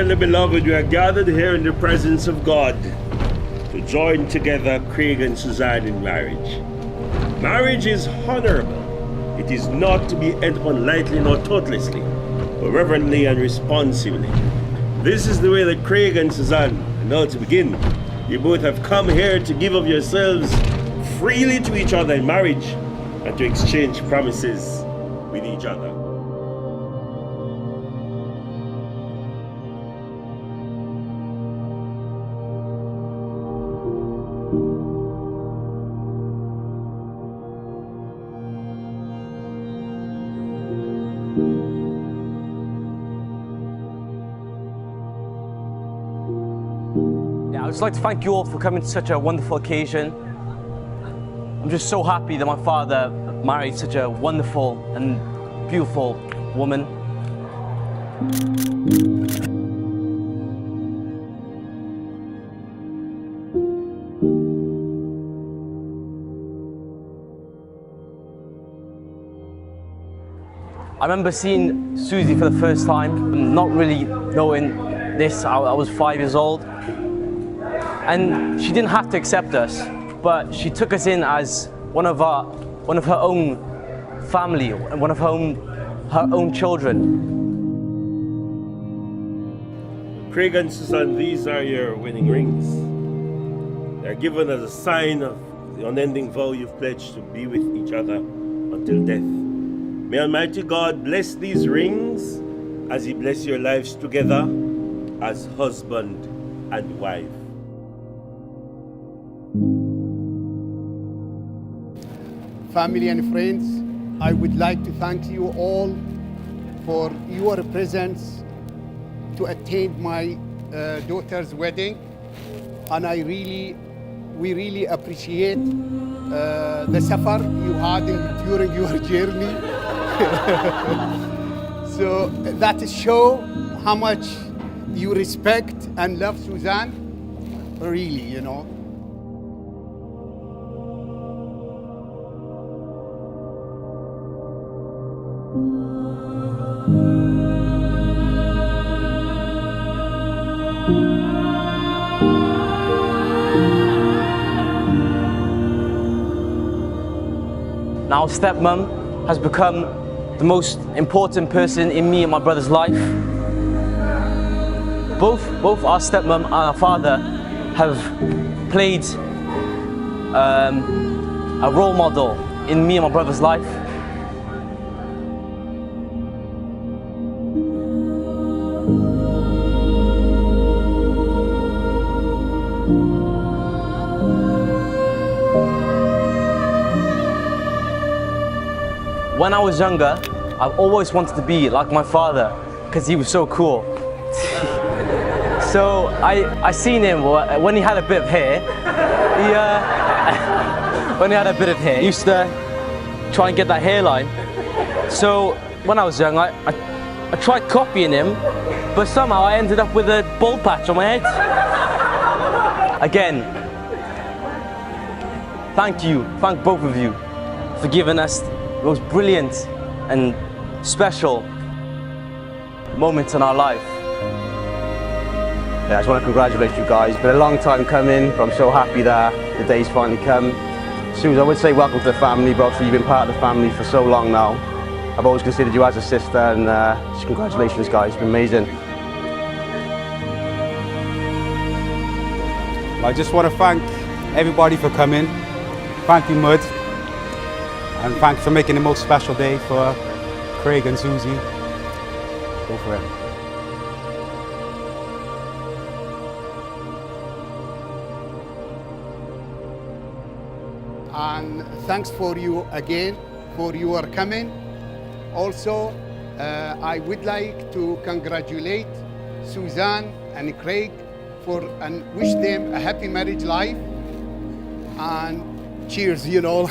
Finally, beloved, we are gathered here in the presence of God to join together Craig and Suzanne in marriage. Marriage is honorable. It is not to be entered upon lightly nor thoughtlessly, but reverently and responsibly. This is the way that Craig and Suzanne, and now to begin, you both have come here to give of yourselves freely to each other in marriage and to exchange promises with each other. I'd just like to thank you all for coming to such a wonderful occasion. I'm just so happy that my father married such a wonderful and beautiful woman. I remember seeing Susie for the first time, not really knowing this. I was 5 years old. And she didn't have to accept us, but she took us in as one of her own family, one of her own children. Craig and Suzanne, these are your wedding rings. They are given as a sign of the unending vow you've pledged to be with each other until death. May Almighty God bless these rings as He bless your lives together as husband and wife. Family and friends, I would like to thank you all for your presence to attend my daughter's wedding, and we really appreciate the suffer you had during your journey. So that shows how much you respect and love Suzanne, really, you know. Now stepmom has become the most important person in me and my brother's life. Both our stepmom and our father have played a role model in me and my brother's life. When I was younger, I've always wanted to be like my father because he was so cool. So I seen him when he had a bit of hair. When he had a bit of hair, he used to try and get that hairline. So when I was young, I tried copying him, but somehow I ended up with a bald patch on my head. Again, thank both of you for giving us the most brilliant and special moments in our life. Yeah, I just want to congratulate you guys. It's been a long time coming, but I'm so happy that the day's finally come. Suze, I would say welcome to the family, but obviously you've been part of the family for so long now. I've always considered you as a sister, and just congratulations guys, it's been amazing. I just want to thank everybody for coming. Thank you, Mud. And thanks for making the most special day for Craig and Susie. Go for it. And thanks for you again for your coming. Also, I would like to congratulate Suzanne and Craig and wish them a happy marriage life. And cheers, you know.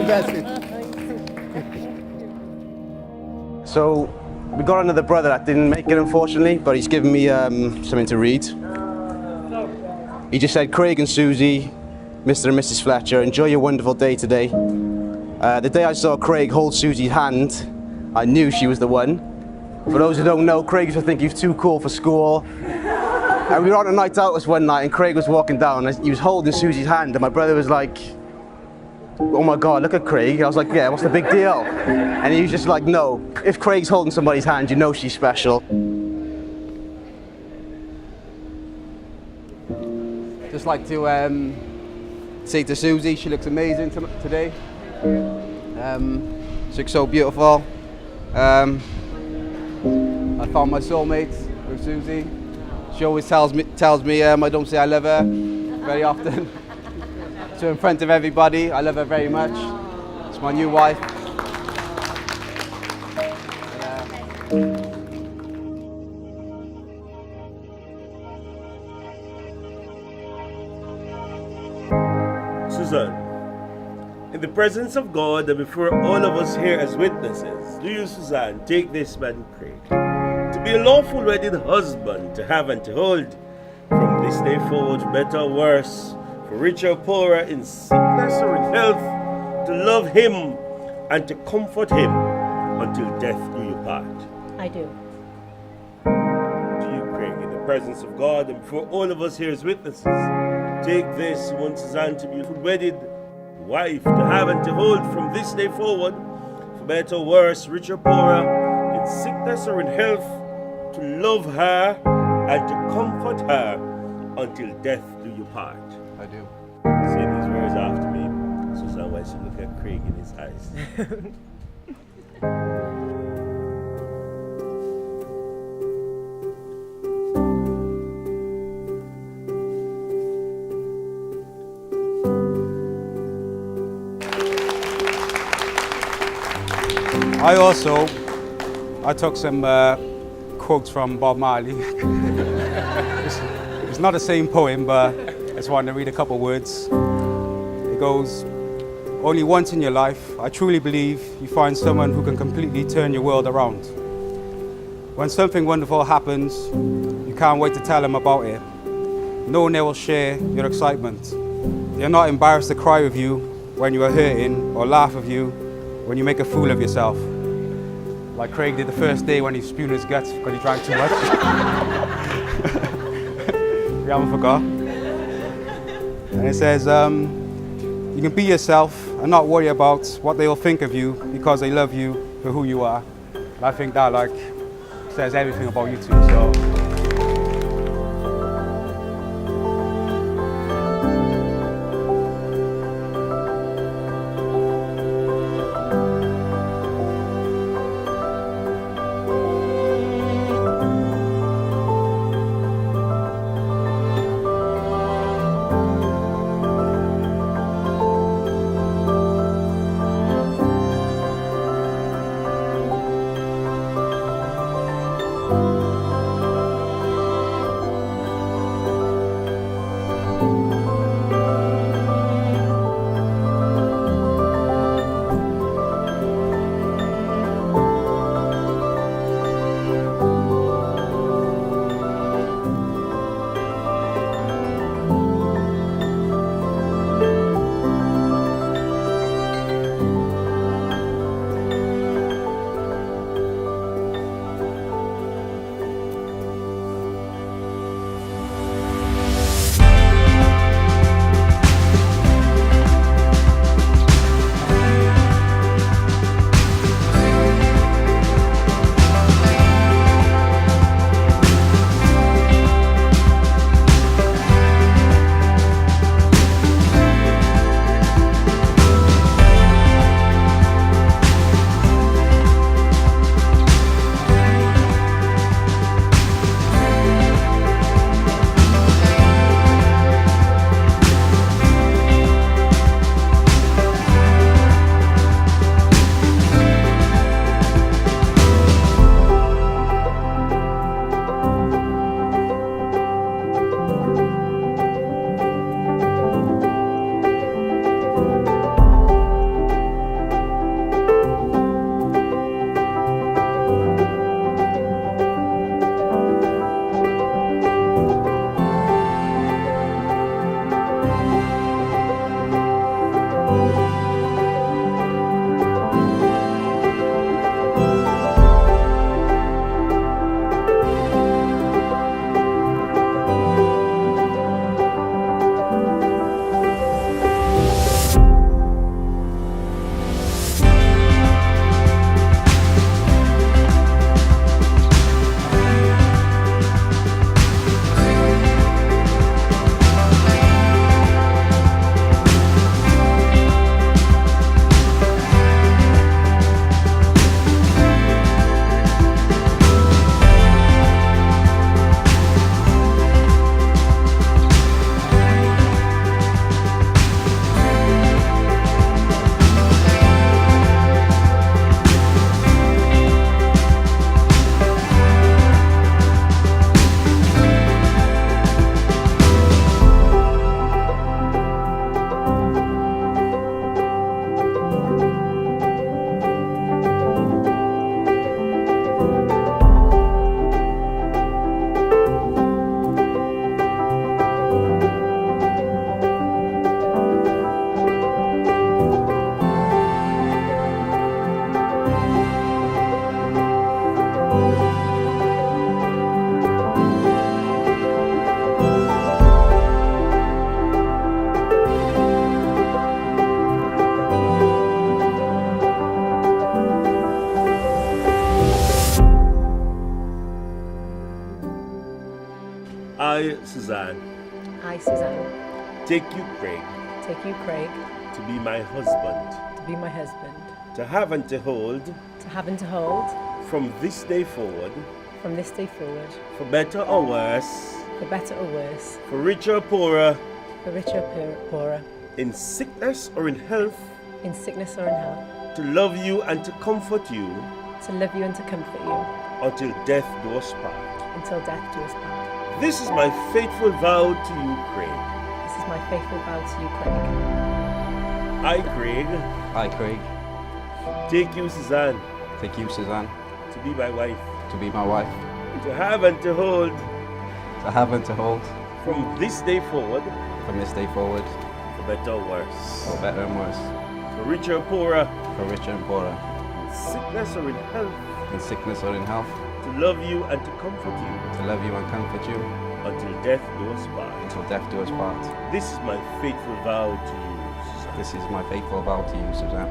That's it. So, we got another brother that didn't make it, unfortunately, but he's given me something to read. He just said, Craig and Susie, Mr. and Mrs. Fletcher, enjoy your wonderful day today. The day I saw Craig hold Susie's hand, I knew she was the one. For those who don't know, Craig used to think he was too cool for school. And we were on a night out one night and Craig was walking down and he was holding Susie's hand and my brother was like, oh my God, look at Craig. I was like, yeah, what's the big deal? And he was just like, no, if Craig's holding somebody's hand, you know she's special. Just like to say to Susie, she looks amazing today. She looks so beautiful. I found my soulmate with Susie. She always tells me I don't say I love her very often. So in front of everybody, I love her very much. It's my new wife. Suzanne, in the presence of God and before all of us here as witnesses, do you, Suzanne, take this man Craig to be a lawful wedded husband, to have and to hold, from this day forward, better or worse, for richer or poorer, in sickness or in health, to love him and to comfort him until death do you part? I do. Do you, Craig, in the presence of God and before all of us here as witnesses, take this, you want Suzanne to be a wedded wife, to have and to hold from this day forward, for better or worse, richer or poorer, in sickness or in health, to love her and to comfort her until death do you part? I do. Say these words after me, Suzanne, while she look at Craig in his eyes. I took some quotes from Bob Marley. It's not the same poem, but I just wanted to read a couple words. It goes, only once in your life, I truly believe you find someone who can completely turn your world around. When something wonderful happens, you can't wait to tell them about it. No one there will share your excitement. They're not embarrassed to cry with you when you are hurting or laugh with you when you make a fool of yourself. Like Craig did the first day when he spewed his guts because he drank too much. We haven't forgot. And it says, you can be yourself and not worry about what they'll think of you because they love you for who you are. And I think that says everything about you two. So. I, Suzanne, I, Suzanne, take you, Craig, take you, Craig, to be my husband, to be my husband, to have and to hold, from this day forward, for better or worse, for better or worse, for richer or poorer, for richer or poorer, in sickness or in health, in sickness or in health, to love you and to comfort you to love you and to comfort you, until death do us part. until death do us part. This is my faithful vow to you, Craig. This is my faithful vow to you, Craig. I, Craig, I, Craig, take you, Suzanne, take you, Suzanne, to be my wife, to be my wife, to have and to hold, to have and to hold, from this day forward, from this day forward, for better or worse, for better and worse, for richer or poorer, for richer and poorer, in sickness or in health, in sickness or in health, to love you and to comfort you to love you and comfort you until death do us part. until death do us part. This is my faithful vow to you, Suzanne. This is my faithful vow to you, Suzanne.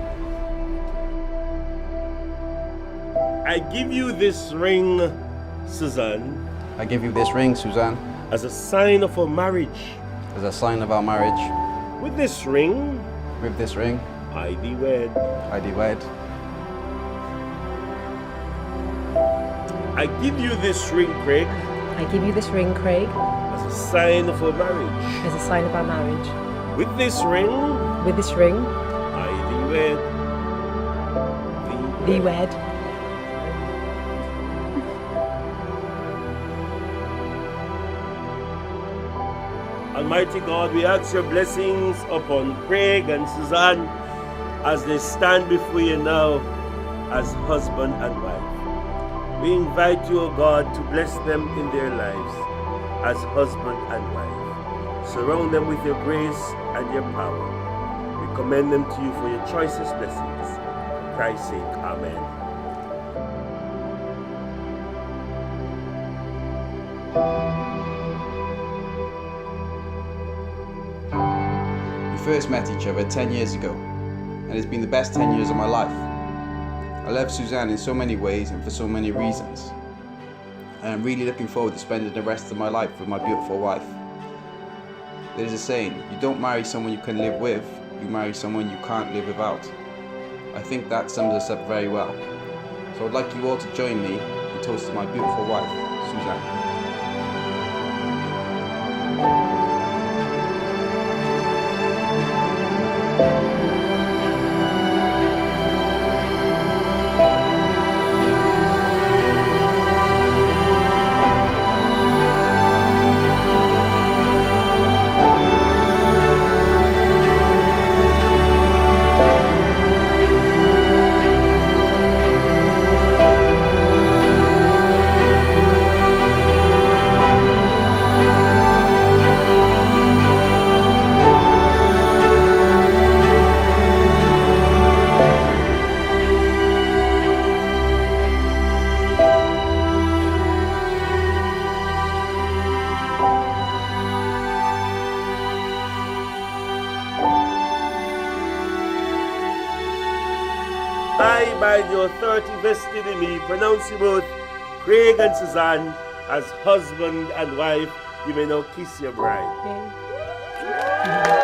I give you this ring, Suzanne, I give you this ring, Suzanne, as a sign of our marriage. as a sign of our marriage. With this ring, With this ring, I thee wed. I do wed. I give you this ring, Craig, I give you this ring, Craig, as a sign of our marriage. as a sign of our marriage. With this ring, With this ring, I thee wed. thee wed. Almighty God, we ask your blessings upon Craig and Suzanne as they stand before you now as husband and wife. We invite you, O God, to bless them in their lives as husband and wife. Surround them with your grace and your power. We commend them to you for your choicest blessings. For Christ's sake, amen. We first met each other 10 years ago, and it's been the best 10 years of my life. I love Suzanne in so many ways and for so many reasons, and I'm really looking forward to spending the rest of my life with my beautiful wife. There's a saying, you don't marry someone you can live with, you marry someone you can't live without. I think that sums us up very well. So I'd like you all to join me in toasting my beautiful wife, Suzanne. I, by the authority vested in me, pronounce you both, Craig and Suzanne, as husband and wife. You may now kiss your bride. Okay.